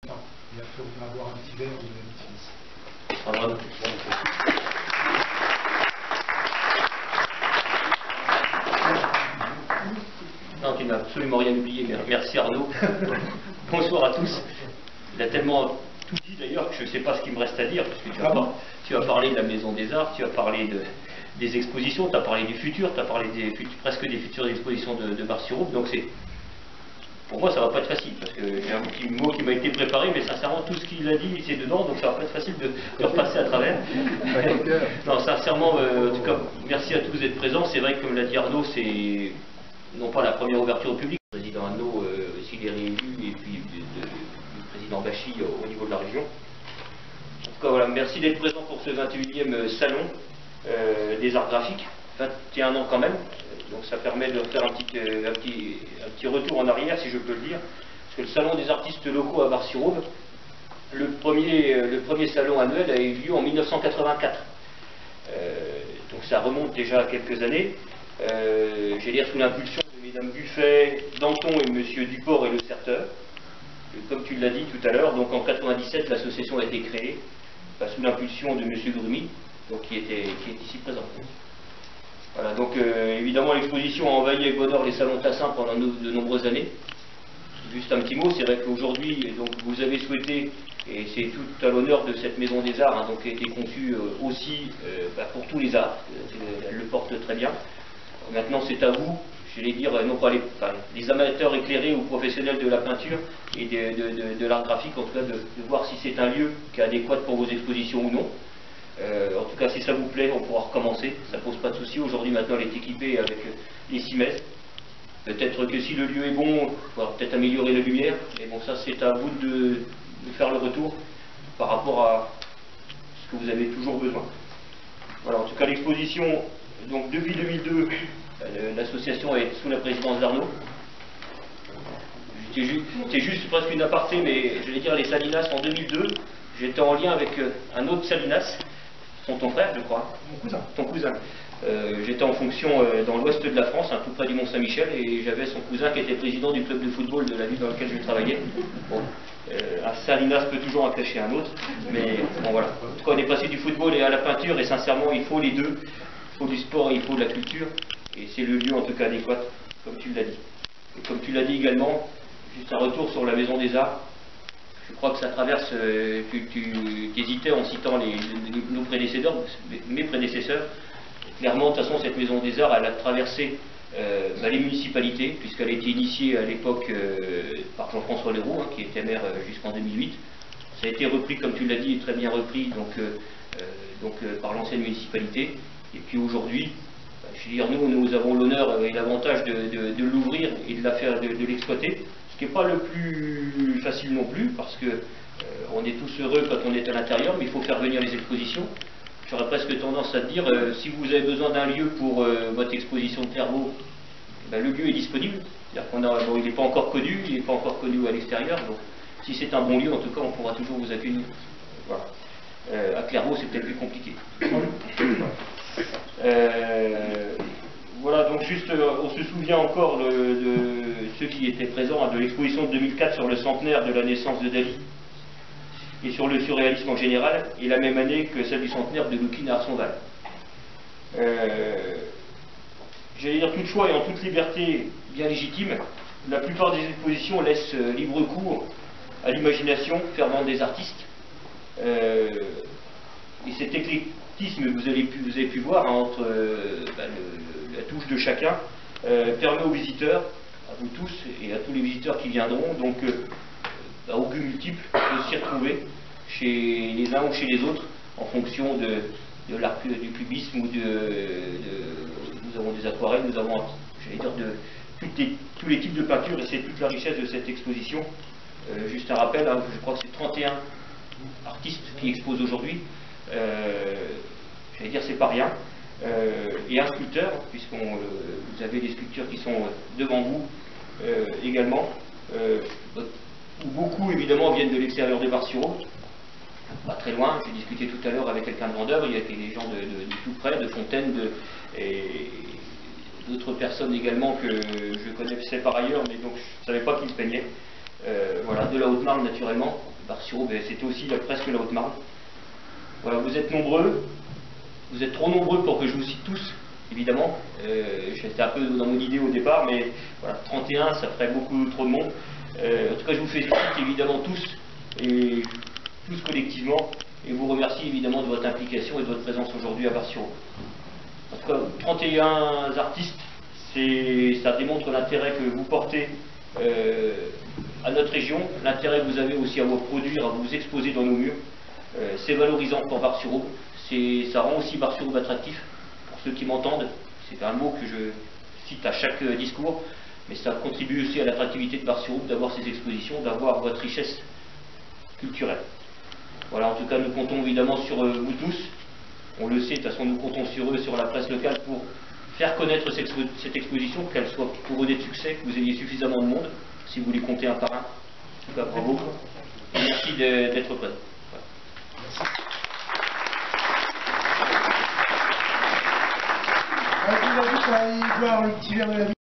Et après, on va avoir un petit verre de Non, tu n'as absolument rien oublié. Merci Arnaud. Bonsoir à tous. Il a tellement tout dit d'ailleurs que je ne sais pas ce qu'il me reste à dire, parce que tu as parlé de la Maison des Arts, tu as parlé des expositions, tu as parlé du futur, tu as parlé presque des futures expositions de Bar-sur-Aube. Donc pour moi ça va pas être facile, parce que j'ai un petit mot qui m'a été préparé, mais sincèrement tout ce qu'il a dit c'est dedans, donc ça va pas être facile de repasser à travers. Non, sincèrement, en tout cas, merci à tous d'être présents. C'est vrai que comme l'a dit Arnaud, c'est non pas la première ouverture au public. Le président Arnaud, s'il est réélu, et puis le président Bachy au niveau de la région. En tout cas, voilà, merci d'être présent pour ce 21e salon des arts graphiques. 21 ans quand même, donc ça permet de faire un petit retour en arrière, si je peux le dire. Parce que le salon des artistes locaux à Bar-sur-Aube, le premier salon annuel a eu lieu en 1984. Donc ça remonte déjà à quelques années. J'allais dire sous l'impulsion de mesdames Buffet, Danton et monsieur Duport et Le Certeur. Comme tu l'as dit tout à l'heure, donc en 97 l'association a été créée sous l'impulsion de monsieur Grumy, donc qui est ici présent. Voilà, donc évidemment l'exposition a envahi avec bonheur les salons Tassin pendant de nombreuses années. Juste un petit mot, c'est vrai qu'aujourd'hui, donc vous avez souhaité, et c'est tout à l'honneur de cette Maison des Arts, donc qui a été conçue aussi pour tous les arts, elle le porte très bien. Maintenant c'est à vous, j'allais dire, non pas les amateurs éclairés ou professionnels de la peinture et de l'art graphique, en tout cas de voir si c'est un lieu qui est adéquat pour vos expositions ou non. En tout cas, si ça vous plaît, on pourra recommencer, ça pose pas de souci. Aujourd'hui, maintenant, elle est équipée avec les 6 mètres. Peut-être que si le lieu est bon, il faudra peut-être améliorer la lumière, mais bon, ça c'est à vous de faire le retour par rapport à ce que vous avez toujours besoin. Voilà, en tout cas, l'exposition, donc depuis 2002, l'association est sous la présidence d'Arnaud. C'est juste presque une aparté, mais je vais dire les Salinas en 2002, j'étais en lien avec un autre Salinas, ton frère, je crois. Mon cousin. Ton cousin. J'étais en fonction dans l'ouest de la France, tout près du Mont-Saint-Michel, et j'avais son cousin qui était président du club de football de la ville dans laquelle je travaillais. Bon, un Salinas peut toujours en cacher un autre, mais bon voilà. En tout cas, on est passé du football et à la peinture, et sincèrement, il faut les deux. Il faut du sport et il faut de la culture, et c'est le lieu en tout cas adéquat, comme tu l'as dit. Et comme tu l'as dit également, juste un retour sur la Maison des Arts. Je crois que ça traverse, tu hésitais en citant nos prédécesseurs, mes prédécesseurs. Clairement, de toute façon, cette Maison des Arts, elle a traversé les municipalités, puisqu'elle a été initiée à l'époque par Jean-François Leroux, qui était maire jusqu'en 2008. Ça a été repris, comme tu l'as dit, et très bien repris, par l'ancienne municipalité. Et puis aujourd'hui, je veux dire, nous avons l'honneur et l'avantage de l'ouvrir et de l'exploiter. Ce qui n'est pas le plus facile non plus, parce que on est tous heureux quand on est à l'intérieur, mais il faut faire venir les expositions. J'aurais presque tendance à dire, si vous avez besoin d'un lieu pour votre exposition de Clairvaux, le lieu est disponible. Il n'est pas encore connu, il n'est pas encore connu à l'extérieur, donc si c'est un bon lieu, en tout cas, on pourra toujours vous accueillir. Voilà. À Clairvaux, c'est peut-être plus compliqué. Voilà, donc juste, on se souvient encore de ceux qui étaient présents de l'exposition de 2004 sur le centenaire de la naissance de Dali et sur le surréalisme en général, et la même année que celle du centenaire de Loukine à Arsonval. J'allais dire, tout choix et en toute liberté bien légitime, la plupart des expositions laissent libre cours à l'imagination fervente des artistes. Et cet éclectisme que vous avez pu voir entre la touche de chacun permet aux visiteurs, à vous tous et à tous les visiteurs qui viendront, donc au goût multiple, de s'y retrouver chez les uns ou chez les autres en fonction de l'art du cubisme ou nous avons des aquarelles, nous avons, j'allais dire, tous les types de peintures, et c'est toute la richesse de cette exposition. Juste un rappel, je crois que c'est 31 artistes qui exposent aujourd'hui. J'allais dire, c'est pas rien. Et un sculpteur, vous avez des sculptures qui sont devant vous également, où beaucoup évidemment viennent de l'extérieur de Bar-sur-Aube, pas très loin. J'ai discuté tout à l'heure avec quelqu'un de Vendeur, il y a des gens de tout près, de Fontaine, et d'autres personnes également que je connaissais par ailleurs, mais donc je ne savais pas qu'ils se peignaient. Voilà, de la Haute-Marne naturellement, Bar-sur-Aube, c'était aussi presque la Haute-Marne. Voilà, vous êtes nombreux, vous êtes trop nombreux pour que je vous cite tous, évidemment. J'étais un peu dans mon idée au départ, mais voilà, 31, ça ferait beaucoup trop de monde. En tout cas, je vous félicite évidemment tous, et tous collectivement, et vous remercie évidemment de votre implication et de votre présence aujourd'hui à Bar-sur-Aube. En tout cas, 31 artistes, ça démontre l'intérêt que vous portez à notre région, l'intérêt que vous avez aussi à vous produire, à vous exposer dans nos murs. C'est valorisant pour Bar-sur-Aube, ça rend aussi Bar-sur-Aube attractif pour ceux qui m'entendent. C'est un mot que je cite à chaque discours, mais ça contribue aussi à l'attractivité de Bar-sur-Aube d'avoir ces expositions, d'avoir votre richesse culturelle. Voilà, en tout cas, nous comptons évidemment sur vous tous. On le sait, de toute façon, nous comptons sur eux, sur la presse locale, pour faire connaître cette exposition, qu'elle soit couronnée de succès, que vous ayez suffisamment de monde, si vous les comptez un par un. En tout cas, bravo. Et merci d'être présent. Voilà.